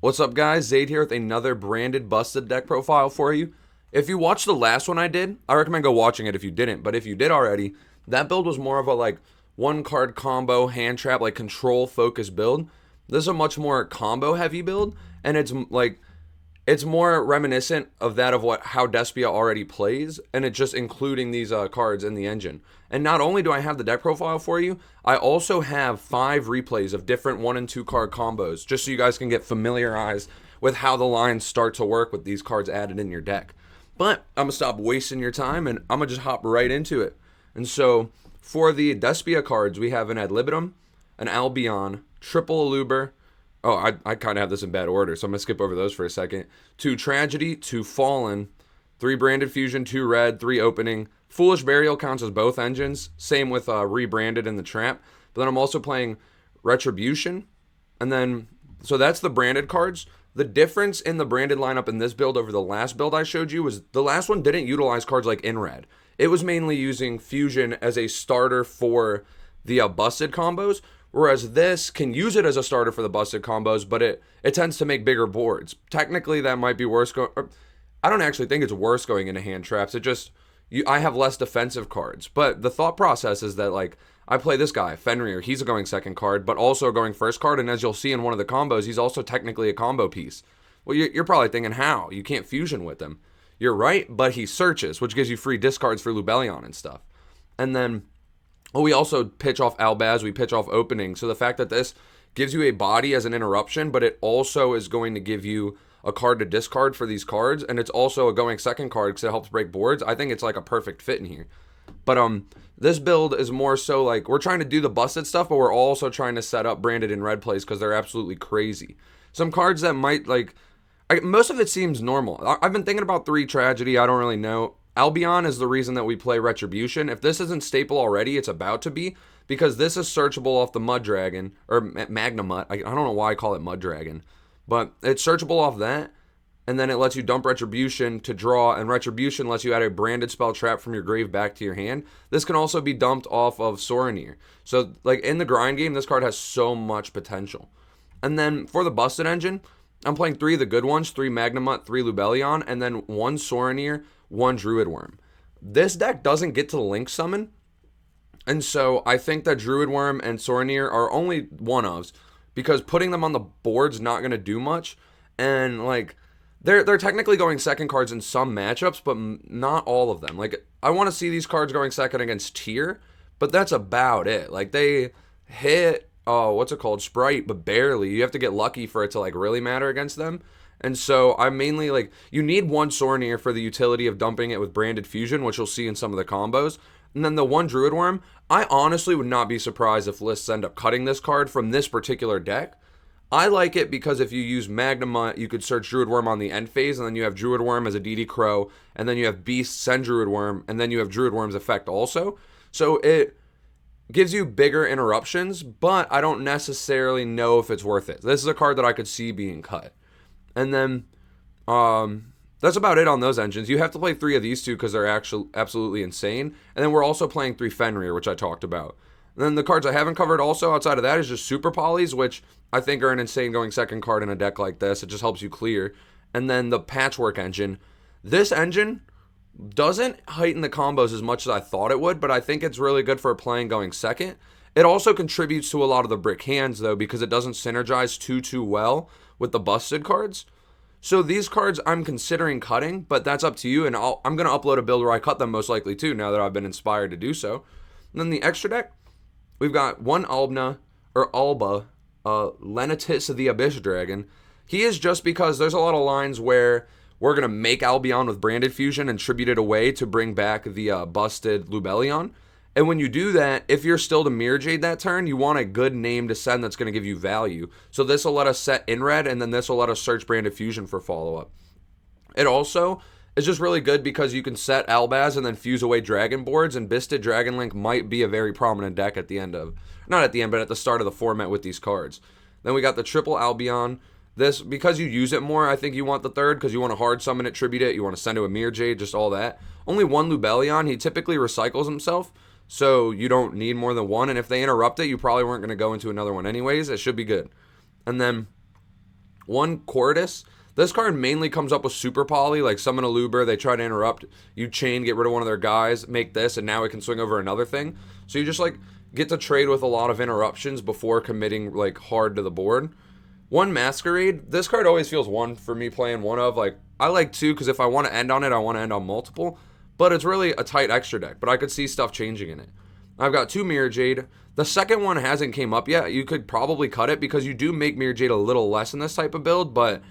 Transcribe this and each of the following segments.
What's up, guys? Zayd here with another branded busted deck profile for you. If you watched the last one I did, I recommend go watching it if you didn't. But if you did already, that build was more of a one card combo hand trap, like control focus build. This is a much more combo heavy build, and it's more reminiscent of that of how Despia already plays, and it's just including these cards in the engine. And not only do I have the deck profile for you, I also have 5 replays of different 1 and 2 card combos, just so you guys can get familiarized with how the lines start to work with these cards added in your deck. But I'm gonna stop wasting your time, and I'm gonna just hop right into it. And so for the Despia cards, we have an Ad Libitum, an Albion, Triple Aluber. Oh, I kind of have this in bad order, so I'm going to skip over those for a second. 2 Tragedy, 2 Fallen, 3 Branded Fusion, 2 Red, 3 Opening. Foolish Burial counts as both engines. Same with Rebranded in the Trap. But then I'm also playing Retribution. And then, so that's the branded cards. The difference in the branded lineup in this build over the last build I showed you was the last one didn't utilize cards like Inrad. It was mainly using Fusion as a starter for the busted combos. Whereas this can use it as a starter for the busted combos, but it tends to make bigger boards. Technically, that might be worse. I don't actually think it's worse going into hand traps. I have less defensive cards. But the thought process is that, I play this guy, Fenrir. He's a going second card, but also a going first card. And as you'll see in one of the combos, he's also technically a combo piece. Well, you're probably thinking, how? You can't fusion with him. You're right, but he searches, which gives you free discards for Lubellion and stuff. And then we also pitch off Albaz, we pitch off Opening. So the fact that this gives you a body as an interruption, but it also is going to give you a card to discard for these cards, and it's also a going second card because it helps break boards. I think it's like a perfect fit in here. But this build is more so we're trying to do the busted stuff, but we're also trying to set up branded in red plays because they're absolutely crazy. Some cards that might most of it seems normal. I've been thinking about 3 Tragedy. I don't really know. Albion is the reason that we play Retribution. If this isn't staple already, it's about to be, because this is searchable off the Mud Dragon, or Magnamut. I don't know why I call it Mud Dragon, but it's searchable off that, and then it lets you dump Retribution to draw, and Retribution lets you add a branded spell trap from your grave back to your hand. This can also be dumped off of Soranir. So, in the grind game, this card has so much potential. And then for the busted engine, I'm playing 3 of the good ones, 3 Magnamut, 3 Lubellion, and then 1 Soranir, 1 Druid Worm. This deck doesn't get to Link Summon, and so I think that Druid Worm and Soranir are only one-ofs, because putting them on the board's not going to do much, and they're technically going second cards in some matchups, but not all of them. I want to see these cards going second against Tier, but that's about it. They hit, Sprite, but barely. You have to get lucky for it to really matter against them. And so I'm mainly you need 1 Soranir for the utility of dumping it with Branded Fusion, which you'll see in some of the combos. And then the 1 Druid Worm, I honestly would not be surprised if lists end up cutting this card from this particular deck. I like it because if you use Magnamut, you could search Druid Worm on the end phase, and then you have Druid Worm as a DD Crow, and then you have Beast, send Druid Worm, and then you have Druid Worm's effect also. So it gives you bigger interruptions, but I don't necessarily know if it's worth it. This is a card that I could see being cut. And then that's about it on those engines. You have to play 3 of these 2 because they're actually absolutely insane. And then we're also playing 3 Fenrir, which I talked about. And then the cards I haven't covered also outside of that is just Super Polys, which I think are an insane going second card in a deck like this. It just helps you clear. And then the Patchwork engine. This engine doesn't heighten the combos as much as I thought it would, but I think it's really good for playing going second. It also contributes to a lot of the brick hands, though, because it doesn't synergize too well with the busted cards. So these cards I'm considering cutting, but that's up to you, and I'm going to upload a build where I cut them most likely too, now that I've been inspired to do so. And then the extra deck, we've got 1 Alba, Lenatus of the Abyss Dragon. He is just because there's a lot of lines where we're going to make Albion with Branded Fusion and tribute it away to bring back the busted Lubellion. And when you do that, if you're still to Mirror Jade that turn, you want a good name to send that's going to give you value. So this will let us set Inred, and then this will let us search Branded Fusion for follow-up. It also is just really good because you can set Albaz and then fuse away Dragon boards, and Byssted Dragon Link might be a very prominent deck at the end of, not at the end, but at the start of the format with these cards. Then we got the Triple Albion. This, because you use it more, I think you want the 3rd because you want to hard summon it, tribute it, you want to send to a Mirror Jade, just all that. Only 1 Lubellion. He typically recycles himself, so you don't need more than 1, and if they interrupt it, you probably weren't going to go into another one anyways. It should be good. And then One, Cordis. This card mainly comes up with Super Poly, like summon a Luber, they try to interrupt, you chain, get rid of one of their guys, make this, and now it can swing over another thing. So you just like get to trade with a lot of interruptions before committing like hard to the board. One, Masquerade. This card always feels one for me playing one of. Like, I like two because if I want to end on it, I want to end on multiple. But it's really a tight extra deck. But I could see stuff changing in it. I've got two Mirror Jade. The second one hasn't came up yet. You could probably cut it because you do make Mirror Jade a little less in this type of build. But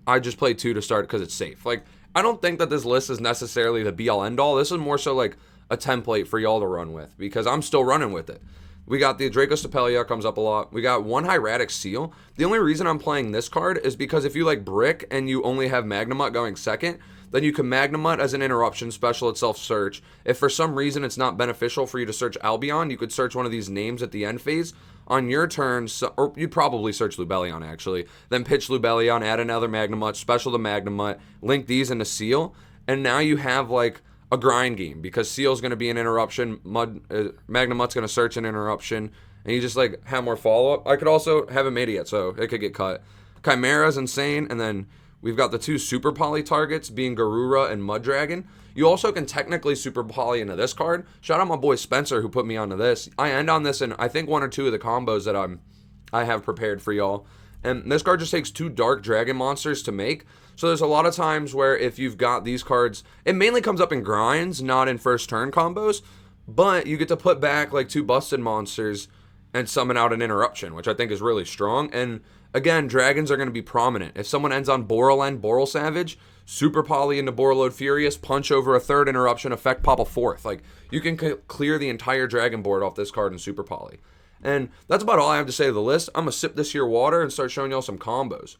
I just play two to start because it's safe. Like, I don't think that this list is necessarily the be-all end-all. This is more so like a template for y'all to run with because I'm still running with it. We got the Draco Stapelia, comes up a lot. We got one Hieratic Seal. The only reason I'm playing this card is because if you like Brick and you only have Magnemite going second, then you can Magnemite as an interruption special itself search. If for some reason it's not beneficial for you to search Albion, you could search one of these names at the end phase. On your turn, or you'd probably search Lubellion actually, then pitch Lubellion, add another Magnemite, special the Magnemite, link these into Seal, and now you have like a grind game because Seal's going to be an interruption, Magnemite's going to search an interruption, and you just like have more follow-up. I could also haven't made it yet, so it could get cut. Chimera's insane, and then we've got the two Super Poly targets being Garura and Mud Dragon. You also can technically Super Poly into this card. Shout out my boy Spencer who put me onto this. I end on this in I think one or two of the combos that I have prepared for y'all. And this card just takes two Dark Dragon monsters to make. So there's a lot of times where if you've got these cards, it mainly comes up in grinds, not in first turn combos, but you get to put back like two Bystial monsters and summon out an interruption, which I think is really strong. And again, dragons are going to be prominent. If someone ends on Borrel Boral Savage, Super Poly into Borreload Furious, punch over a third interruption, effect pop a fourth. Like, you can clear the entire dragon board off this card in Super Poly. And that's about all I have to say to the list. I'm going to sip this here water and start showing y'all some combos.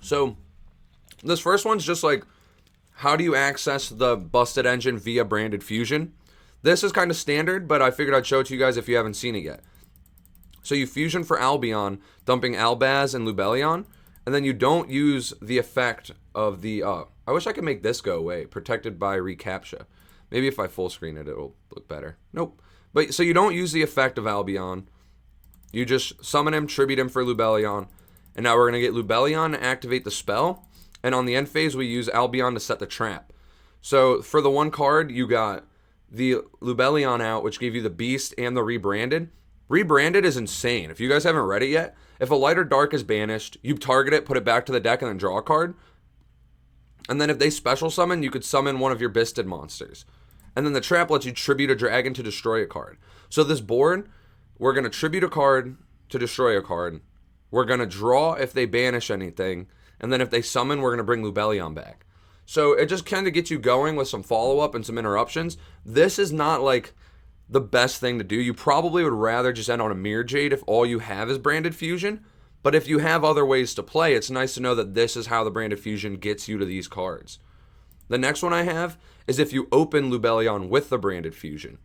So, this first one's just like, how do you access the Bystial engine via branded fusion? This is kind of standard, but I figured I'd show it to you guys if you haven't seen it yet. So you fusion for Albion, dumping Albaz and Lubellion, and then you don't use the effect of the, I wish I could make this go away, protected by reCAPTCHA. Maybe if I full screen it, it'll look better. Nope. But so you don't use the effect of Albion. You just summon him, tribute him for Lubellion. And now we're going to get Lubellion to activate the spell. And on the end phase, we use Albion to set the trap. So for the one card, you got the Lubellion out, which gave you the Beast and the Rebranded. Rebranded is insane. If you guys haven't read it yet, if a light or dark is banished, you target it, put it back to the deck, and then draw a card. And then if they special summon, you could summon one of your Bystial monsters. And then the trap lets you tribute a dragon to destroy a card. So this board, we're going to tribute a card to destroy a card. We're going to draw if they banish anything. And then if they summon, we're going to bring Lubellion back. So it just kind of gets you going with some follow-up and some interruptions. This is not like the best thing to do. You probably would rather just end on a Mirror Jade if all you have is branded fusion. But if you have other ways to play, it's nice to know that this is how the branded fusion gets you to these cards. The next one I have is if you open Lubellion with the branded fusion.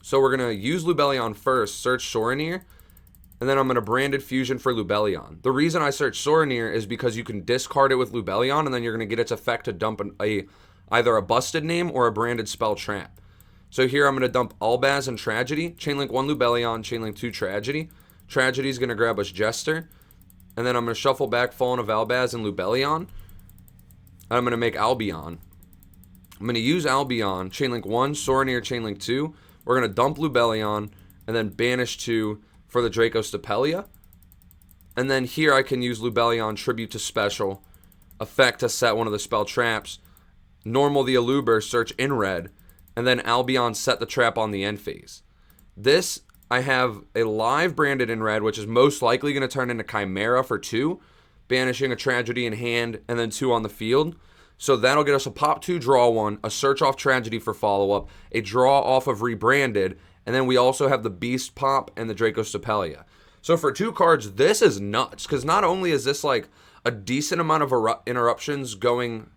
So we're going to use Lubellion first, search Sorinir, and then I'm going to branded fusion for Lubellion. The reason I search Sorinir is because you can discard it with Lubellion, and then you're going to get its effect to dump either a Bystial name or a branded spell trap. So here I'm going to dump Albaz and Tragedy, chainlink 1 Lubellion, chainlink 2 Tragedy. Tragedy is going to grab us Jester, and then I'm going to shuffle back Fallen of Albaz and Lubellion. I'm going to make Albion. I'm going to use Albion, chainlink 1, Sorinir, chainlink 2. We're going to dump Lubellion, and then banish 2 for the Draco Stapelia. And then here I can use Lubellion, tribute to special, effect to set one of the spell traps, normal the Aluber, search in red, and then Albion set the trap on the end phase. This, I have a live branded in red, which is most likely going to turn into Chimera for 2, banishing a Tragedy in hand, and then 2 on the field. So that'll get us a pop 2, draw 1, a search off Tragedy for follow-up, a draw off of Rebranded, and then we also have the Beast pop and the Draco Stapelia. So for 2 cards, this is nuts, because not only is this like a decent amount of interruptions going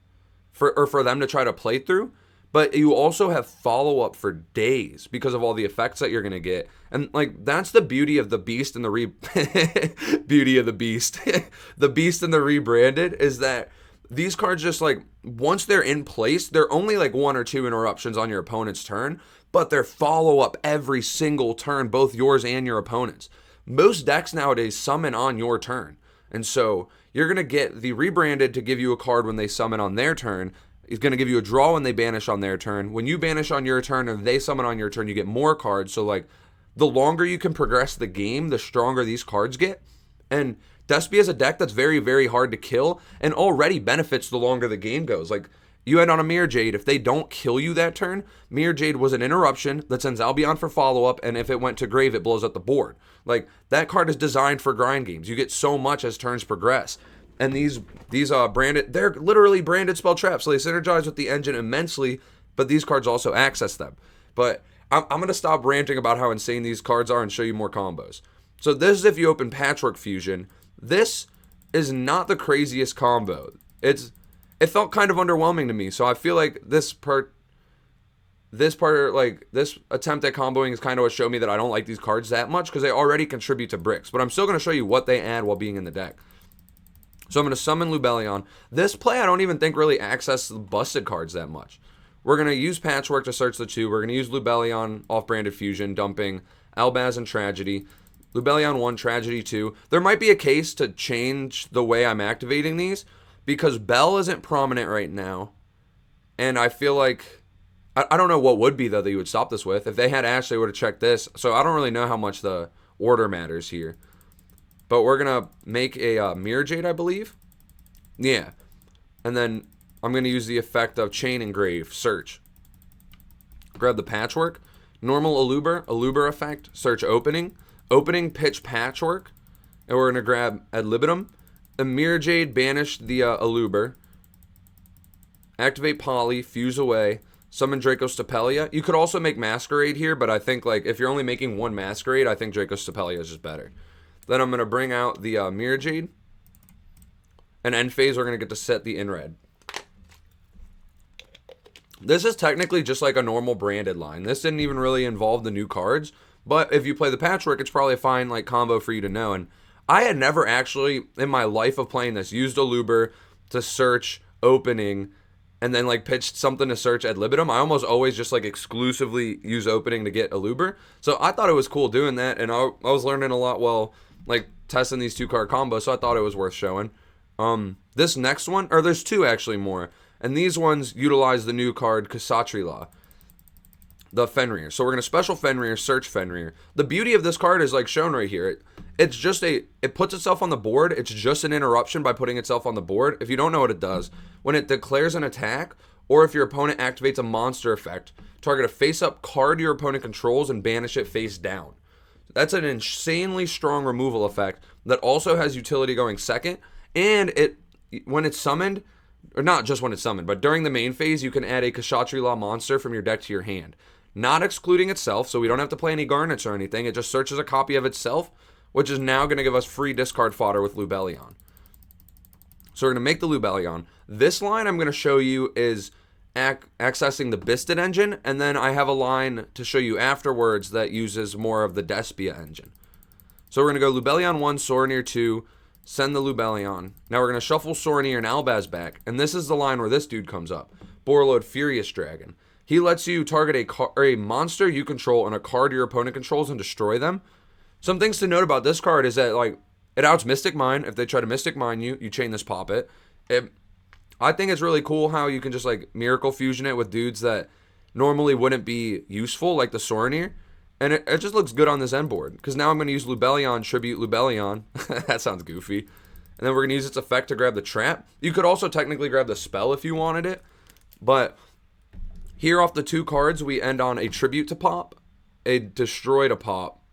for them to try to play through, but you also have follow-up for days because of all the effects that you're going to get. And, like, that's the beauty of the Beast and the beauty of the Beast. The Beast and the Rebranded is that these cards just, like, once they're in place, they're only, like, 1 or 2 interruptions on your opponent's turn, but they're follow-up every single turn, both yours and your opponent's. most decks nowadays summon on your turn. And so you're going to get the rebranded to give you a card when they summon on their turn. It's going to give you a draw when they banish on their turn. When you banish on your turn and they summon on your turn, you get more cards. So, like, the longer you can progress the game, the stronger these cards get. And Despia is a deck that's very, very hard to kill and already benefits the longer the game goes. Like, you end on a Mirror Jade. If they don't kill you that turn, Mirror Jade was an interruption that sends Albion for follow-up, and if it went to grave, it blows up the board. Like, that card is designed for grind games. You get so much as turns progress. And these branded, they're literally branded spell traps, so they synergize with the engine immensely, but these cards also access them. But I'm going to stop ranting about how insane these cards are and show you more combos. So this is if you open Patchwork Fusion. This is not the craziest combo. It felt kind of underwhelming to me, so I feel like this attempt at comboing is kind of what showed me that I don't like these cards that much because they already contribute to bricks. But I'm still going to show you what they add while being in the deck. So I'm going to summon Lubellion. This play I don't even think really accesses the Byssted cards that much. We're going to use Patchwork to search the 2. We're going to use Lubellion off-branded Fusion, dumping Albaz and Tragedy. Lubellion 1, Tragedy 2. There might be a case to change the way I'm activating these, because Bell isn't prominent right now, and I feel like, I don't know what would be, though, that you would stop this with. If they had Ash, they would have checked this, so I don't really know how much the order matters here. But we're going to make a Mirror Jade, I believe. Yeah. And then I'm going to use the effect of Chain Engrave, search. Grab the Patchwork. Normal Aluber effect, search Opening. Opening, pitch Patchwork. And we're going to grab Ad Libitum. The Mirror Jade, banish the Aluber. Activate Poly, fuse away. Summon Draco Stapelia. You could also make Masquerade here, but I think, like, if you're only making one Masquerade, I think Draco Stapelia is just better. Then I'm going to bring out the Mirror Jade. And end phase, we're going to get to set the in-red. This is technically just like a normal branded line. This didn't even really involve the new cards. But if you play the Patchwork, it's probably a fine like combo for you to know. And I had never actually, in my life of playing this, used a Luber to search Opening and then like pitched something to search Ad Libitum. I almost always just like exclusively use Opening to get a Luber. So I thought it was cool doing that, and I was learning a lot while like testing these 2-card combos, so I thought it was worth showing. This next one, or there's 2 actually more, and these ones utilize the new card Kshatriya Law, the Fenrir. So we're going to special Fenrir, search Fenrir. The beauty of this card is like shown right here. It's just it puts itself on the board. It's just an interruption by putting itself on the board. If you don't know what it does, when it declares an attack, or if your opponent activates a monster effect, target a face-up card your opponent controls and banish it face down. That's an insanely strong removal effect that also has utility going second, and when it's summoned, or not just when it's summoned, but during the main phase, you can add a Kshatriya Law monster from your deck to your hand. Not excluding itself, so we don't have to play any garnets or anything. It just searches a copy of itself, which is now going to give us free discard fodder with Lubellion. So we're going to make the Lubellion. This line I'm going to show you is accessing the Bystial engine, and then I have a line to show you afterwards that uses more of the Despia engine. So we're going to go Lubellion 1, Soronir 2, send the Lubellion. Now we're going to shuffle Soronir and Albaz back, and this is the line where this dude comes up. Borreload Furious Dragon. He lets you target a monster you control and a card your opponent controls and destroy them. Some things to note about this card is that, like, it outs Mystic Mine. If they try to Mystic Mine you, you chain this pop it. I think it's really cool how you can just, like, Miracle Fusion it with dudes that normally wouldn't be useful, like the Soronir. And it just looks good on this end board. Because now I'm going to use Lubellion, Tribute Lubellion. That sounds goofy. And then we're going to use its effect to grab the trap. You could also technically grab the spell if you wanted it. But here off the 2 cards, we end on a Tribute to pop, a Destroy to pop,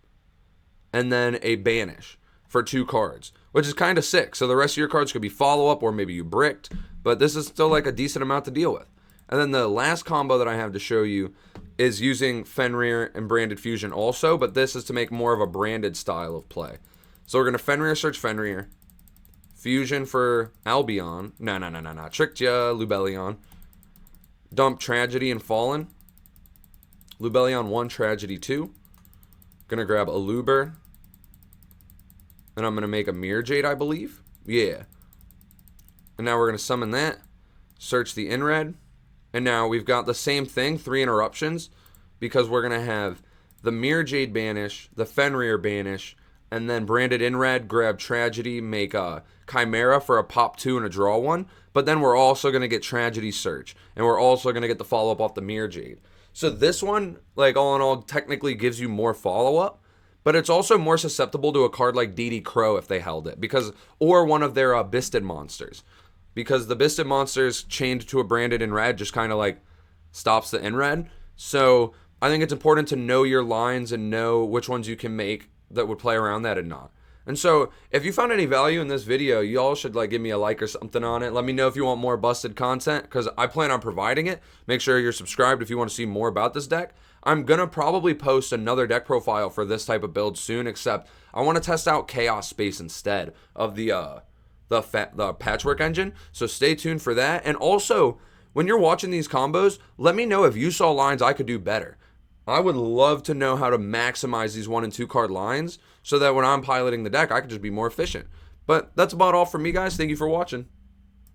and then a Banish for 2 cards, which is kind of sick. So the rest of your cards could be follow-up, or maybe you bricked, but this is still like a decent amount to deal with. And then the last combo that I have to show you is using Fenrir and Branded Fusion also, but this is to make more of a branded style of play. So we're going to Fenrir search Fenrir, Fusion for Albion, no, tricked ya, Lubellion, dump Tragedy and Fallen, Lubellion 1, Tragedy 2, gonna grab a Luber, and I'm gonna make a Mirror Jade, I believe, yeah, and now we're gonna summon that, search the in-red, and now we've got the same thing, 3 interruptions, because we're gonna have the Mirror Jade banish, the Fenrir banish, and then branded in red, grab Tragedy, make a Chimera for a pop 2 and a draw 1. But then we're also going to get Tragedy Search, and we're also going to get the follow-up off the Mirror Jade. So this one, like all in all, technically gives you more follow-up, but it's also more susceptible to a card like DD Crow if they held it, or one of their Byssted monsters. Because the Byssted monsters chained to a branded in red just kind of like stops the in red. So I think it's important to know your lines and know which ones you can make that would play around that and not. And so if you found any value in this video, y'all should like give me a like or something on it. Let me know if you want more Byssted content, because I plan on providing it. Make sure you're subscribed if you want to see more about this deck. I'm going to probably post another deck profile for this type of build soon, except I want to test out Chaos Space instead of the Patchwork engine. So stay tuned for that. And also, when you're watching these combos, let me know if you saw lines I could do better. I would love to know how to maximize these 1 and 2 card lines so that when I'm piloting the deck, I could just be more efficient. But that's about all for me, guys. Thank you for watching.